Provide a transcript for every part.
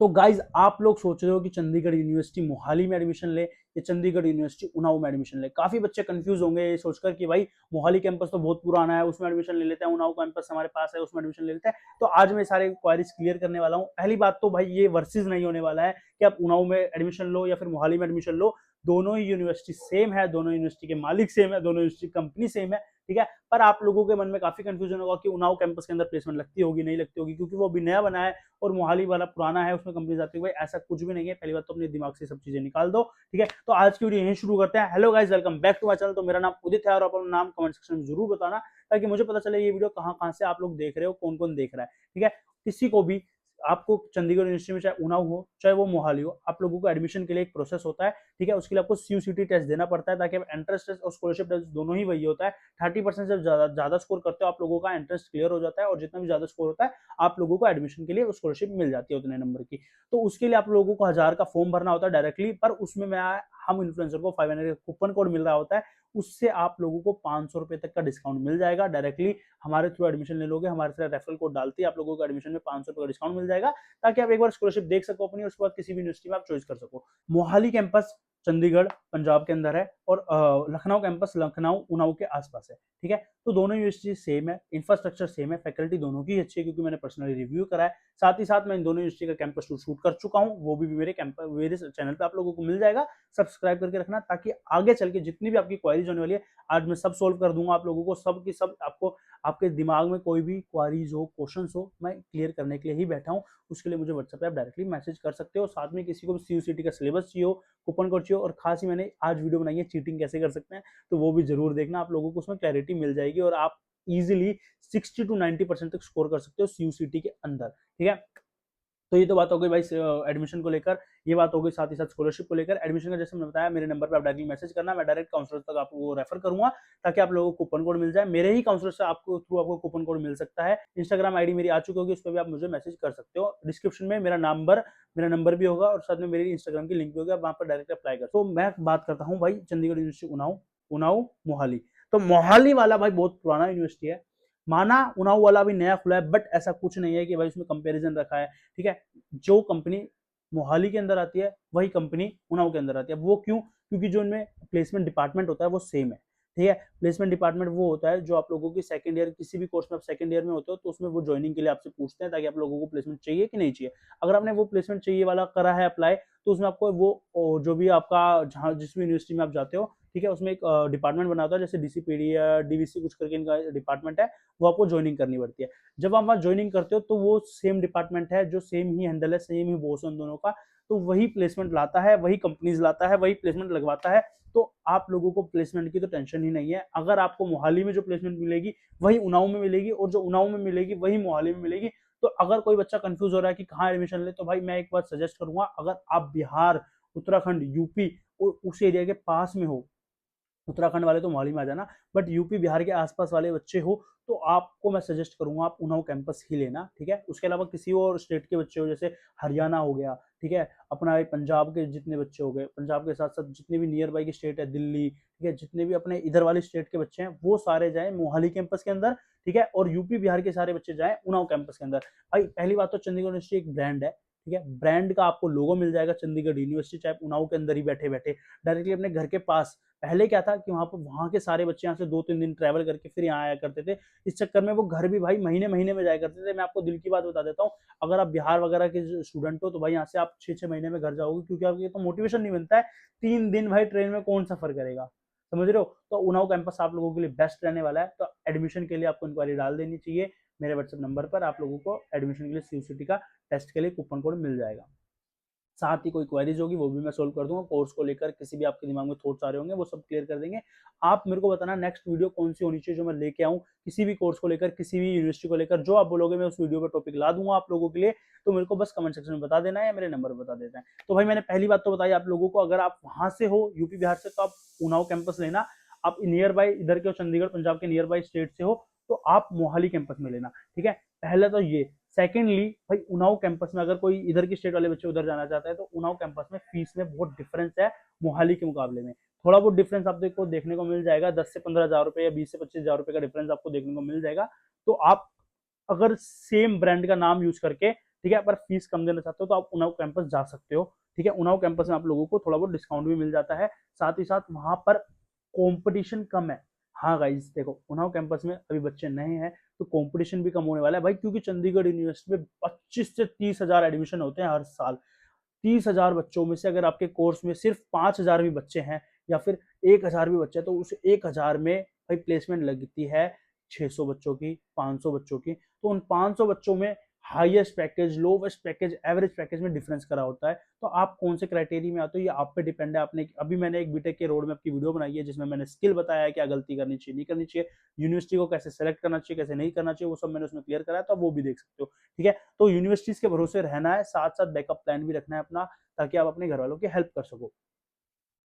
तो गाइज आप लोग सोच रहे हो कि चंडीगढ़ यूनिवर्सिटी मोहाली में एडमिशन ले या चंडीगढ़ यूनिवर्सिटी उनाव में एडमिशन ले। काफी बच्चे कंफ्यूज होंगे ये सोचकर कि भाई मोहाली कैंपस तो बहुत पुराना है, उसमें एडमिशन ले लेते हैं, उनाव कैंपस हमारे पास है, उसमें एडमिशन ले लेते हैं। तो आज मैं सारे क्वारीज क्लियर करने वाला हूँ। पहली बात तो भाई ये वर्सेस नहीं होने वाला है कि आप उनाव में एडमिशन लो या फिर मोहाली में एडमिशन लो। दोनों ही यूनिवर्सिटी सेम है, दोनों यूनिवर्सिटी के मालिक सेम है, दोनों यूनिवर्सिटी कंपनी सेम है, ठीक है। पर आप लोगों के मन में काफी कंफ्यूजन होगा कि उनाव कैंपस के अंदर प्लेसमेंट लगती होगी नहीं लगती होगी, क्योंकि वो अभी नया बना है और मोहाली वाला पुराना है, उसमें कंपनी आती है। भाई ऐसा कुछ भी नहीं है, पहली बात तो अपने दिमाग से सब चीजें निकाल दो, ठीक है। तो आज की वीडियो यहीं शुरू करते हैं। Hello guys, welcome back to my channel. तो मेरा नाम उदित है और आप अपना नाम कमेंट सेक्शन में जरूर बताना, ताकि मुझे पता चले ये वीडियो कहाँ कहाँ से आप लोग देख रहे हो, कौन कौन देख रहा है, ठीक है। किसी को भी आपको चंडीगढ़ यूनिवर्सिटी में चाहे उनाव हो चाहे वो मोहाली हो, आप लोगों को एडमिशन के लिए एक प्रोसेस होता है, ठीक है। उसके लिए आपको सीयूसीटी टेस्ट देना पड़ता है, ताकि आप एंट्रेंस टेस्ट और स्कॉलरशिप टेस्ट दोनों ही वही होता है। 30% से ज्यादा स्कोर करते हो आप लोगों का एंट्रेंस क्लियर हो जाता है, और जितना भी ज्यादा स्कोर होता है आप लोगों को एडमिशन के लिए स्कॉलरशिप मिल जाती है उतने नंबर की। तो उसके लिए आप लोगों को 1000 का फॉर्म भरना होता है डायरेक्टली, पर उसमें मैं हम इन्फ्लुएंसर को 500 कूपन कोड मिल रहा होता है, उससे आप लोगों को 500 रुपए तक का डिस्काउंट मिल जाएगा। डायरेक्टली हमारे थ्रू एडमिशन ले लोगे, हमारे साथ रेफरल कोड डालते ही आप लोगों को एडमिशन में 500 रुपए का डिस्काउंट मिल जाएगा, ताकि आप एक बार स्कॉलरशिप देख सको अपनी, उसके बाद किसी भी यूनिवर्सिटी में आप चॉइस कर सको। मोहाली कैंपस चंडीगढ़ पंजाब के अंदर है, और लखनऊ कैंपस लखनऊ उनाव के आसपास है, ठीक है। तो दोनों यूनिवर्सिटी सेम है, इंफ्रास्ट्रक्चर सेम है, फैकल्टी दोनों की अच्छी है, क्योंकि मैंने पर्सनली रिव्यू करा है। साथ ही साथ मैं इन दोनों यूनिवर्सिटी का कैंपस टूर शूट कर चुका हूँ, वो भी मेरे चैनल पे आप लोगों को मिल जाएगा। सब्सक्राइब करके रखना, ताकि आगे चल के जितनी भी आपकी क्वारीज होने वाली है आज मैं सब सोल्व कर दूंगा आप लोगों को। सब की सब आपको, आपके दिमाग में कोई भी क्वारीज हो, क्वेश्चन हो, मैं क्लियर करने के लिए ही बैठा हूँ। उसके लिए मुझे व्हाट्सएप पे आप डायरेक्टली मैसेज कर सकते हो। साथ में किसी को भी सीयूसीटी का सिलेबस चाहिए हो, कूपन कोड चाहिए, और खास ही मैंने आज वीडियो बनाई है चीटिंग कैसे कर सकते हैं, तो वो भी जरूर देखना। आप लोगों को उसमें क्लैरिटी मिल जाएगी, और आप इजीली 60 to 90% तक स्कोर कर सकते हो सीयूसीटी के अंदर, ठीक है। तो ये तो बात हो गई भाई एडमिशन को लेकर, ये बात हो गई। साथ ही साथ स्कॉलरशिप को लेकर, एडमिशन का जैसे मैंने बताया, मेरे नंबर पे आप डायरेक्टली मैसेज करना, मैं डायरेक्ट काउंसलर तक आपको रेफर करूंगा, ताकि आप लोगों को कूपन कोड मिल जाए। मेरे ही काउंसलर से आपको थ्रू आपको कूपन कोड मिल सकता है। इंस्टाग्राम आईडी मेरी आ चुकी होगी, उस पर भी आप मुझे मैसेज कर सकते हो। डिस्क्रिप्शन में मेरा नंबर भी होगा, और साथ में मेरी इंस्टाग्राम की लिंक भी होगी, आप वहां पर डायरेक्ट अप्लाई कर। तो मैं बात करता हूँ भाई चंडीगढ़ यूनिवर्सिटी उनाव उनाव मोहाली। तो मोहाली वाला भाई बहुत पुराना यूनिवर्सिटी है, माना उनाव वाला भी नया खुला है, बट ऐसा कुछ नहीं है कि भाई उसमें कंपैरिजन रखा है, ठीक है। जो कंपनी मोहाली के अंदर आती है वही कंपनी उनाव के अंदर आती है। वो क्यों? क्योंकि जो इनमें प्लेसमेंट डिपार्टमेंट होता है वो सेम है, ठीक है। प्लेसमेंट डिपार्टमेंट वो होता है जो आप लोगों की सेकंड ईयर, किसी भी कोर्स में आप सेकंड ईयर में होते हो, तो उसमें वो ज्वाइनिंग के लिए आपसे पूछते हैं, ताकि आप लोगों को प्लेसमेंट चाहिए कि नहीं चाहिए। अगर आपने वो प्लेसमेंट चाहिए वाला करा है अप्लाई, तो उसमें आपको वो जो भी आपका जहाँ जिस भी यूनिवर्सिटी में आप जाते हो, ठीक है, उसमें एक डिपार्टमेंट बना होता है, जैसे डीसीपीडी या डीवीसी कुछ करके इनका डिपार्टमेंट है, वो आपको ज्वाइनिंग करनी पड़ती है। जब आप वहाँ ज्वाइनिंग करते हो, तो वो सेम डिपार्टमेंट है, जो सेम ही हैंडल है, सेम ही बॉस है उन दोनों का, तो वही प्लेसमेंट लाता है, वही कंपनीज लाता है, वही प्लेसमेंट लगवाता है। तो आप लोगों को प्लेसमेंट की तो टेंशन ही नहीं है। अगर आपको मोहाली में जो प्लेसमेंट मिलेगी वही उनाव में मिलेगी, और जो उनाव में मिलेगी वही मोहाली में मिलेगी। तो अगर कोई बच्चा कंफ्यूज हो रहा है कि कहाँ एडमिशन ले, तो भाई मैं एक बात सजेस्ट करूंगा, अगर आप बिहार, उत्तराखंड, यूपी उस एरिया के पास में हो, उत्तराखंड वाले तो मोहाली में आ जाना, बट यूपी बिहार के आसपास वाले बच्चे हो, तो आपको मैं सजेस्ट करूंगा आप उनाव कैंपस ही लेना, ठीक है। उसके अलावा किसी और स्टेट के बच्चे हो, जैसे हरियाणा हो गया, ठीक है, अपना पंजाब के जितने बच्चे हो गए, पंजाब के साथ साथ जितने भी नियर बाई की स्टेट है, दिल्ली, ठीक है, जितने भी अपने इधर वाली स्टेट के बच्चे हैं, वो सारे जाए मोहाली कैंपस के अंदर, ठीक है। और यूपी बिहार के सारे बच्चे जाए उनाव कैंपस के अंदर। भाई पहली बात तो चंडीगढ़ यूनिवर्सिटी एक ब्रांड है, ठीक है, ब्रांड का आपको लोगो मिल जाएगा चंडीगढ़ यूनिवर्सिटी, चाहे उनाव के अंदर ही बैठे बैठे डायरेक्टली अपने घर के पास। पहले क्या था कि वहां के सारे बच्चे यहाँ से 2-3 दिन ट्रैवल करके फिर यहाँ आया करते थे। इस चक्कर में वो घर भी भाई महीने महीने में जाया करते थे। मैं आपको दिल की बात बता देता हूँ, अगर आप बिहार वगैरह के स्टूडेंट हो, तो भाई यहाँ से आप 6-6 महीने में घर जाओगे, क्योंकि आपको तो मोटिवेशन नहीं बनता है। 3 दिन भाई ट्रेन में कौन सफर करेगा, समझ रहे हो। तो उनाव कैंपस आप लोगों के लिए बेस्ट रहने वाला है। तो एडमिशन के लिए आपको इंक्वायरी डाल देनी चाहिए मेरे व्हाट्सएप नंबर पर। आप लोगों को एडमिशन के लिए सीयूसीटी का टेस्ट के लिए कूपन कोड मिल जाएगा। साथ ही कोई क्वेरीज होगी वो भी मैं सोल्व कर दूंगा। कोर्स को लेकर किसी भी आपके दिमाग में थॉट्स आ रहे होंगे वो सब क्लियर कर देंगे। आप मेरे को बताना नेक्स्ट वीडियो कौन सी होनी चाहिए जो मैं लेके आऊँ, किसी भी कोर्स को लेकर, किसी भी यूनिवर्सिटी को लेकर, जो आप बोलोगे मैं उस वीडियो पर टॉपिक ला दूंगा आप लोगों के लिए। तो मेरे को बस कमेंट सेक्शन में बता देना है या मेरे नंबर पर बता देना है। तो भाई मैंने पहली बात तो बताई आप लोगों को, अगर आप वहां से हो यूपी बिहार से, तो आप उनाव कैंपस लेना। आप नियर बाई इधर के चंडीगढ़ पंजाब के नियर बाई स्टेट से हो, तो आप मोहाली कैंपस में लेना, ठीक है। पहले तो ये। सेकेंडली भाई उनाव कैंपस में अगर कोई इधर की स्टेट वाले बच्चे उधर जाना चाहते हैं, तो उनाव कैंपस में फीस में बहुत डिफरेंस है मोहाली के मुकाबले में। थोड़ा बहुत डिफरेंस आप देखो देखने को मिल जाएगा, 10 से 15 हजार रुपए या 20 से 25 हजार रुपए का डिफरेंस आपको देखने को मिल जाएगा। तो आप अगर सेम ब्रांड का नाम यूज करके ठीक है, पर फीस कम देना चाहते हो तो आप उन्नाव कैंपस जा सकते हो। ठीक है, उन्नाव कैंपस में आप लोगों को थोड़ा बहुत डिस्काउंट भी मिल जाता है, साथ ही साथ वहां पर कंपटीशन कम है। हाँ गाइस देखो, उन्नाव कैंपस में अभी बच्चे नए हैं तो कंपटीशन भी कम होने वाला है भाई, क्योंकि चंडीगढ़ यूनिवर्सिटी में 25 से 30 हजार एडमिशन होते हैं हर साल। 30 हजार बच्चों में से अगर आपके कोर्स में सिर्फ 5 हजार भी बच्चे हैं या फिर 1 हजार भी बच्चे हैं, तो उस 1 हजार में भाई प्लेसमेंट लगती है 600 बच्चों की, 500 बच्चों की। तो उन 500 बच्चों में highest package, lowest package, average package में डिफरेंस करा होता है। तो आप कौन से क्राइटेरिया में आते हो ये आप पे डिपेंड है। आपने अभी मैंने एक बीटेक के रोड मैप की वीडियो बनाई है जिसमें मैंने स्किल बताया है क्या गलती करनी चाहिए, नहीं करनी चाहिए, यूनिवर्सिटी को कैसे सेलेक्ट करना चाहिए, कैसे नहीं करना चाहिए, वो सब मैंने उसमें क्लियर करा है, तो आप वो भी देख सकते हो। ठीक है, तो यूनिवर्सिटीज के भरोसे रहना है, साथ साथ बैकअप प्लान भी रखना है अपना, ताकि आप अपने घर वालों की हेल्प कर सको।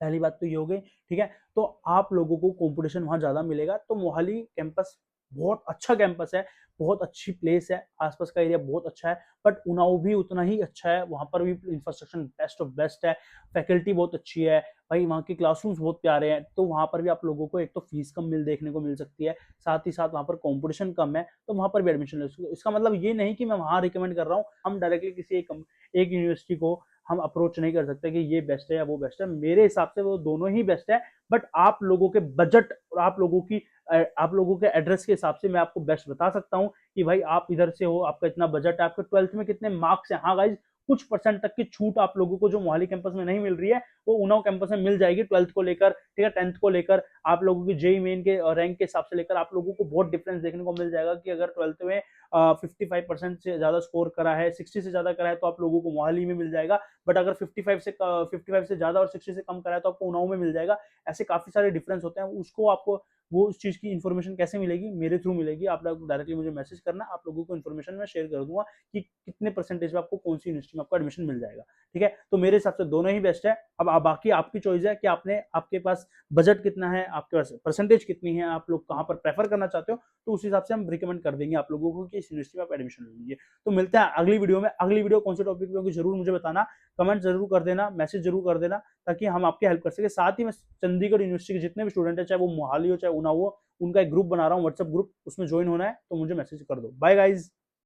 पहली बात तो ये हो गई। ठीक है, तो आप लोगों को कंपटीशन वहां ज्यादा मिलेगा। तो मोहाली कैंपस बहुत अच्छा कैंपस है, बहुत अच्छी प्लेस है, आसपास का एरिया बहुत अच्छा है, बट उनाव भी उतना ही अच्छा है, वहां पर भी इंफ्रास्ट्रक्चर बेस्ट ऑफ बेस्ट है, फैकल्टी बहुत अच्छी है भाई, वहाँ के क्लासरूम्स बहुत प्यारे हैं। तो वहां पर भी आप लोगों को एक तो फीस कम देखने को मिल सकती है, साथ ही साथ वहां पर कंपटीशन कम है, तो वहां पर भी एडमिशन ले सकते हो। इसका मतलब ये नहीं कि मैं वहां रिकमेंड कर रहा हूँ, हम डायरेक्टली किसी एक यूनिवर्सिटी को हम अप्रोच नहीं कर सकते कि ये बेस्ट है या वो बेस्ट है। मेरे हिसाब से वो दोनों ही बेस्ट है, बट आप लोगों के बजट और आप लोगों के एड्रेस के हिसाब से मैं आपको बेस्ट बता सकता हूँ कि भाई आप इधर से हो, आपका इतना बजट है, आपके 12th में कितने मार्क्स है। हाँ गाइज, कुछ परसेंट तक की छूट आप लोगों को जो मोहाली कैंपस में नहीं मिल रही है वो उन्नाव कैंपस में मिल जाएगी 12th को लेकर। ठीक है, 10th को लेकर आप लोगों की जेई मेन के रैंक के हिसाब से लेकर आप लोगों को बहुत डिफरेंस देखने को मिल जाएगा कि अगर 12th में 55% से ज्यादा स्कोर करा है, 60 से ज्यादा करा है, तो आप लोगों को मोहाली में मिल जाएगा। बट अगर 55 से ज्यादा और 60 से कम करा है तो आपको उन्नाव में मिल जाएगा। ऐसे काफी सारे डिफरेंस होते हैं, उसको आपको वो उस चीज की इन्फॉर्मेशन कैसे मिलेगी, मेरे थ्रू मिलेगी। आप लोग डायरेक्टली मुझे मैसेज करना, आप लोगों को इन्फॉर्मेशन मैं शेयर कर दूंगा कि कितने परसेंटेज में आपको कौन सी यूनिवर्सिटी में आपको एडमिशन मिल जाएगा। ठीक है, तो मेरे हिसाब से दोनों ही बेस्ट है। अब बाकी आपकी चॉइस है कि आपके पास बजट कितना है, आपके पास परसेंटेज कितनी है, आप लोग कहाँ पर प्रेफर करना चाहते हो, तो उस हिसाब से हम रिकमेंड कर देंगे आप लोगों को कि इस यूनिवर्सिटी में आप एडमिशन ले लीजिए। तो मिलते हैं अगली वीडियो में। अगली वीडियो कौन से टॉपिक पे होगी जरूर मुझे बताना, कमेंट जरूर कर देना, मैसेज जरूर कर देना, ताकि हम आपकी हेल्प कर सके। साथ ही मैं चंडीगढ़ यूनिवर्सिटी के जितने भी स्टूडेंट है, चाहे वो मोहाली हो चाहे उन्नाव हो, उनका एक ग्रुप बना रहा हूँ, व्हाट्सएप ग्रुप, उसमें ज्वाइन होना है तो मुझे मैसेज कर दो। Bye guys.